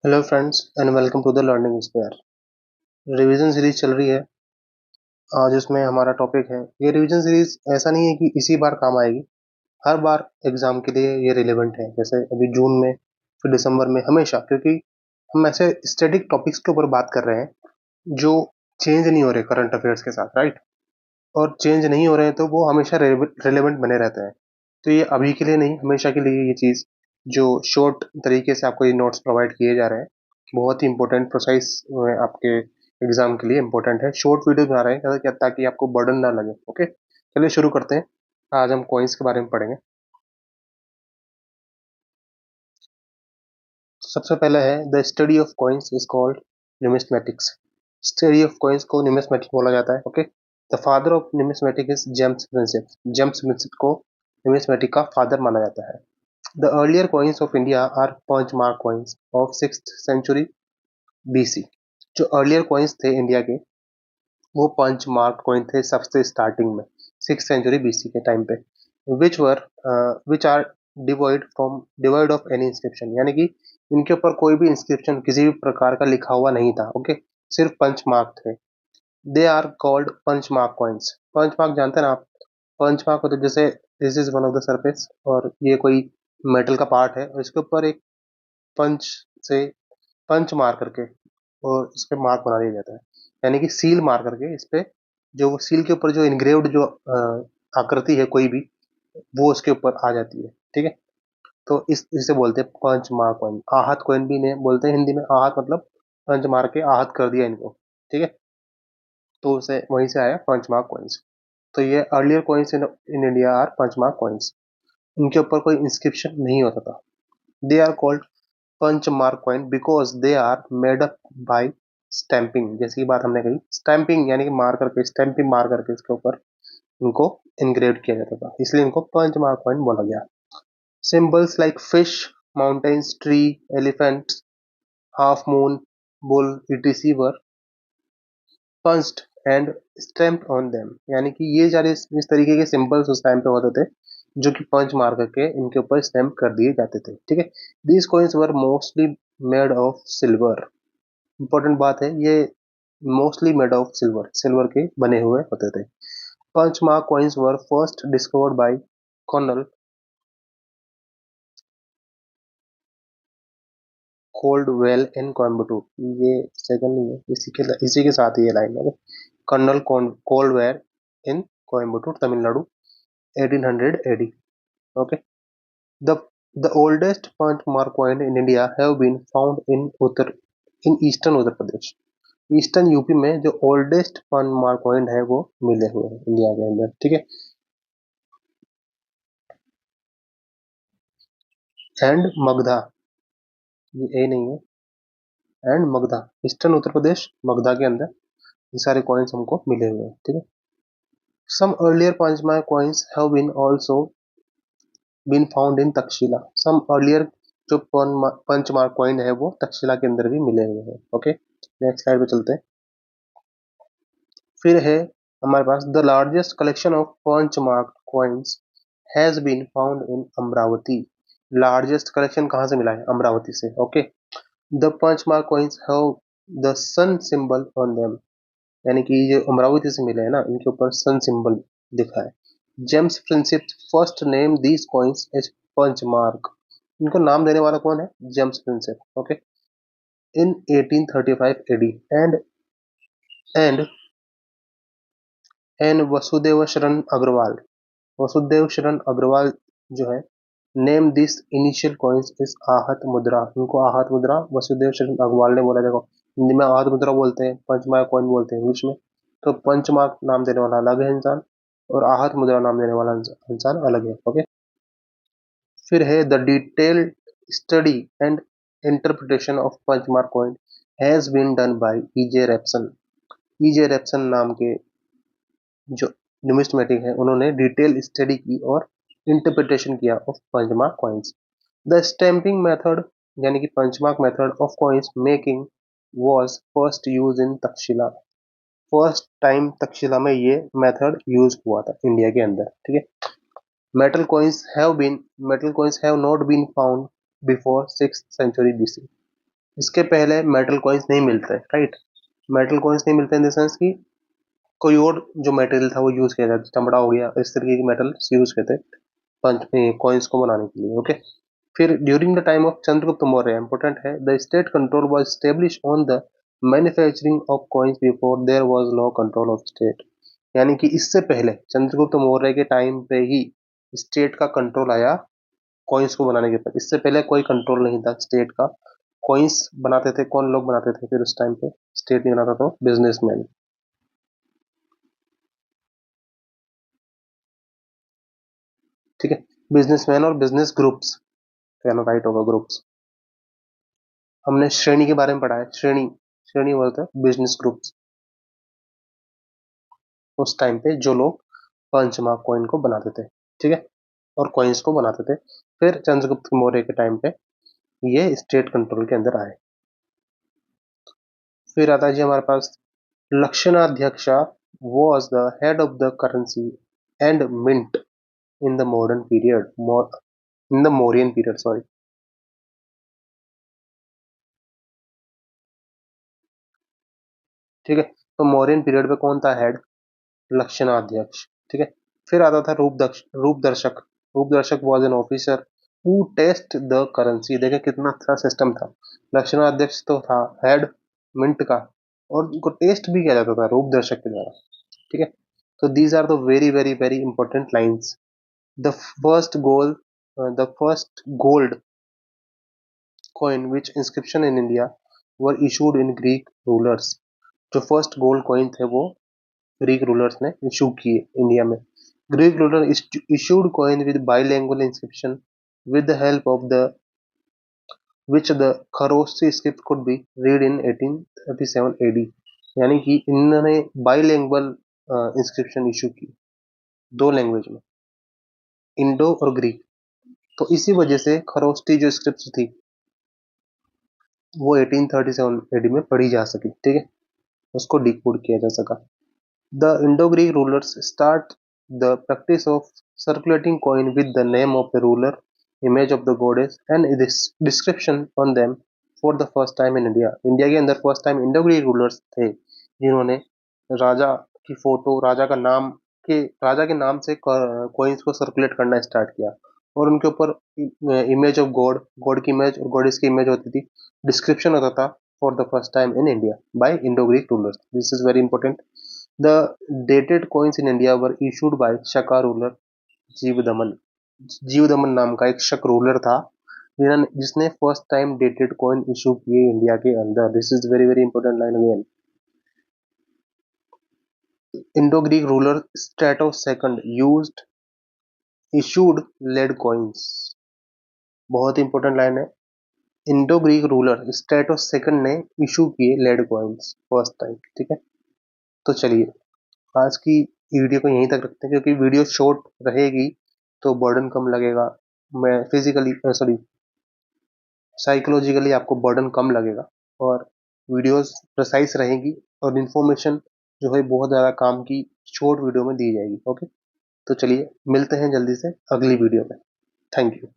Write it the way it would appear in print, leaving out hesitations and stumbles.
Hello friends and welcome to the learning square. Revision series चल रही है। आज इसमें हमारा टॉपिक है। ये रिवीजन सीरीज ऐसा नहीं है कि इसी बार काम आएगी, हर बार एग्जाम के लिए ये रिलेवेंट है। जैसे अभी जून में, फिर दिसंबर में, हमेशा, क्योंकि हम ऐसे स्टैटिक टॉपिक्स के ऊपर बात कर रहे हैं जो चेंज नहीं हो रहे करंट अफेयर्स के साथ, राइट। और चेंज नहीं हो रहे हैं तो वो हमेशा रिलेवेंट बने रहते हैं। तो ये अभी के लिए नहीं, हमेशा के लिए ये चीज़ जो शॉर्ट तरीके से आपको ये नोट्स प्रोवाइड किए जा रहे हैं, बहुत ही इंपॉर्टेंट, प्रोसाइज आपके एग्जाम के लिए इंपॉर्टेंट है। शॉर्ट वीडियो बना रहे हैं ताकि आपको बर्डन ना लगे। ओके, चलिए शुरू करते हैं। आज हम कॉइन्स के बारे में पढ़ेंगे। सबसे पहले है the study of coins is called numismatics. Study of coins को न्यूमिस्मेटिक बोला जाता है। Okay, the father of numismatic is James Prinsep. James Prinsep को न्यूमिस्मेटिक का फादर माना जाता है। The earlier coins of India are punch mark coins of 6th century BC। जो अर्लियर कॉइन्स थे इंडिया के, वो पंच मार्क कॉइन थे सबसे स्टार्टिंग में, 6th सेंचुरी बीसी के टाइम पे। Which are devoid of any inscription, यानी कि इनके ऊपर कोई भी इंस्क्रिप्शन किसी भी प्रकार का लिखा हुआ नहीं था। ओके, सिर्फ पंच मार्क थे। They are called punch mark coins. Punch mark जानते हैं ना आप? पंच मार्क होते जैसे this is one of the surface, और ये कोई मेटल का पार्ट है और इसके ऊपर एक पंच से पंच मार करके और इस पे मार्क बना दिया जाता है। यानी कि सील मार करके इस पे, जो वो सील के ऊपर जो इनग्रेव्ड जो आकृति है कोई भी, वो उसके ऊपर आ जाती है। ठीक है, तो इसे बोलते हैं पंच मार कॉइन। आहत कॉइन भी ने बोलते हैं हिंदी में। आहत मतलब पंच मार के आहत कर दिया इनको। ठीक है, तो उसे वहीं से आया पंच मार्क कॉइन्स। तो ये earlier coins in India are punch mark coins. इनके ऊपर कोई इंस्क्रिप्शन नहीं होता था। They are called punch mark coin because they are made up by stamping. जैसी बात हमने कही, स्टैंपिंग यानी कि मार करके, स्टैंपिंग मार करके इसके ऊपर इनको इंग्रेव किया जाता था, इसलिए इनको पंच मार्क कॉइन बोला गया। Symbols like fish, mountains, tree, elephant, half moon, bull, etc were punched and stamped on them. यानी कि ये सारे इस तरीके के सिंबल्स उस टाइम पे होते थे जो कि पंच मार करके इनके ऊपर स्टैम्प कर दिए जाते थे। ठीक है, these coins were mostly made of silver. Important बात है ये, mostly made of silver, silver के बने हुए होते थे। Punch mark coins were first discovered by colonel Coldwell in Coimbatore. ये सेकंड नहीं है, इसी के साथ ही ये लाइन है। Colonel Caldwell in Coimbatore, Tamil Nadu, 1800 AD। Okay, the the oldest punch mark coin in India have been found in eastern Uttar Pradesh. Eastern UP में जो ओल्डेस्ट पंच मार्क कॉइन है वो मिले हुए हैं इंडिया के अंदर। ठीक है, एंड मगधा, ये ए नहीं है, एंड मगधा, ईस्टर्न उत्तर प्रदेश, मगधा के अंदर ये सारे कॉइन्स हमको मिले हुए हैं। ठीक है, some earlier punch mark coins have been also been found in Taxila. Some earlier जो पंच मार्क कॉइन है वो तक्षशिला के अंदर भी मिले हुए हैं। ओके, नेक्स्ट स्लाइड पे चलते हैं। फिर है हमारे पास the largest collection of punch mark coins has been found in Amaravati. Largest collection कहाँ से मिला है? अमरावती से। Okay, the punch mark coins have the sun symbol on them. यानी कि ये अमरावती से मिले हैं ना, इनके ऊपर सन सिंबल दिखा है। James Prinsep first name these coins as punch mark. इनको नाम देने वाला कौन है? James Prinsep. Okay, in 1835 AD. And an Vasudev Sharan Agrawal, Vasudev Sharan Agrawal जो है, name this initial coins is ahat mudra. उनको आहत मुद्रा वसुदेव शरण अग्रवाल ने बोला। देखो, हिंदी में आहत मुद्रा बोलते हैं, पंचमार्क कॉइन बोलते हैं इंग्लिश में। तो पंचमार्क नाम देने वाला अलग है इंसान, और आहत मुद्रा नाम देने वाला इंसान अलग है। ओके, फिर है the detailed study and interpretation of punch mark coin has been done by E J Rapson. E J Rapson नाम के जो न्यूमिस्मेटिक है, उन्होंने डिटेल स्टडी की और इंटरप्रिटेशन किया of punch mark coins. The stamping method, यानी कि punch mark method of coins making was first use in Takshashila. First time Takshashila में ये मेथड यूज हुआ था इंडिया के अंदर। ठीक है, metal coins have been metal coins have not been found before 6th century BC. इसके पहले मेटल कॉइन्स नहीं मिलते, राइट। मेटल कॉइन्स नहीं मिलते इन द सेंस कि कोई और जो मटेरियल था वो यूज किया जाता, चमड़ा हो गया, इस तरीके की मेटल यूज करते पंच कॉइन्स को बनाने के लिए। ओके। फिर during the time of Chandragupta Maurya, important है, the state control was establish on the manufacturing of coins before there was no control of state. यानी कि इससे पहले चंद्रगुप्त मौर्य के टाइम पे ही स्टेट का कंट्रोल आया कॉइन्स को बनाने के बाद। इससे पहले कोई कंट्रोल नहीं था स्टेट का। कॉइन्स बनाते थे कौन लोग बनाते थे फिर उस टाइम पे, स्टेट नहीं बनाता था, बिजनेसमैन। ठीक है, बिजनेसमैन और बिजनेस ग्रुप्स, कहना राइट होगा ग्रुप्स। हमने श्रेणी के बारे में पढ़ा है, श्रेणी, श्रेणी बोलते हैं बिजनेस ग्रुप्स, उस टाइम पे जो लोग पंचमार्क कॉइन को बनाते थे। ठीक है, और कॉइन्स को बनाते थे। फिर चंद्रगुप्त मौर्य के टाइम पे ये स्टेट कंट्रोल के अंदर आए। फिर आता है जी हमारे पास लक्षणाध्यक्षा was the head of the currency and mint in the modern period, in the Mauryan period, sorry। ठीक है, तो मौर्यन पीरियड पे कौन था हेड? लक्षणाध्यक्ष। ठीक है। फिर आता था रूप darshak. Rupa darshak was an officer who test the currency. देखे कितना अच्छा सिस्टम था। लक्षणाध्यक्ष तो था हेड मिंट का, और उनको टेस्ट भी किया जाता था रूप दर्शक के द्वारा। ठीक है, तो these are the very very very important lines. The first goal the first gold coin which inscription in India were issued in Greek rulers। जो फर्स्ट गोल्ड कॉइन थे वो ग्रीक रूलर्स ने इशू किए इंडिया में। Greek ruler issued coin with bilingual inscription with the help of the which the Kharoshthi script could be read in 1837 AD। यानी कि इन्होंने bilingual inscription issue की, दो लैंग्वेज में, इंडो और ग्रीक। तो इसी वजह से खरोष्टी जो स्क्रिप्ट थी वो 1837 एडी में पढ़ी जा सकी। ठीक है, उसको डिकोड किया जा सका। The Indo-Greek rulers start the practice of circulating coin with the name of the ruler, image of the goddess and this description on them for the first time in India। India के अंदर first time Indo-Greek rulers थे जिन्होंने राजा की photo, राजा के नाम से coins को circulate करना स्टार्ट किया, और उनके ऊपर इमेज ऑफ गॉड, गॉड की इमेज और गॉडेस की इमेज होती थी, डिस्क्रिप्शन होता था for the first time in India by Indo-Greek rulers. This is very important. The dated coins in India were issued by Shaka ruler Jivadaman. Jivadaman नाम का एक शक रूलर था जिसने first time dated coin issue किए इंडिया के अंदर। This is very very important line again. Indo Greek ruler Strato second used issued lead coins. बहुत important line है। Indo Greek ruler Strato second ने इशू किए lead coins first time. ठीक है, तो चलिए आज की वीडियो को यहीं तक रखते हैं, क्योंकि वीडियो शॉर्ट रहेगी तो बर्डन कम लगेगा। मैं फिजिकली सॉरी साइकोलॉजिकली आपको बर्डन कम लगेगा, और वीडियोस प्रिसाइज रहेगी, और इन्फॉर्मेशन जो है बहुत ज़्यादा काम की शॉर्ट वीडियो में दी जाएगी। ओके, तो चलिए मिलते हैं जल्दी से अगली वीडियो में। Thank you.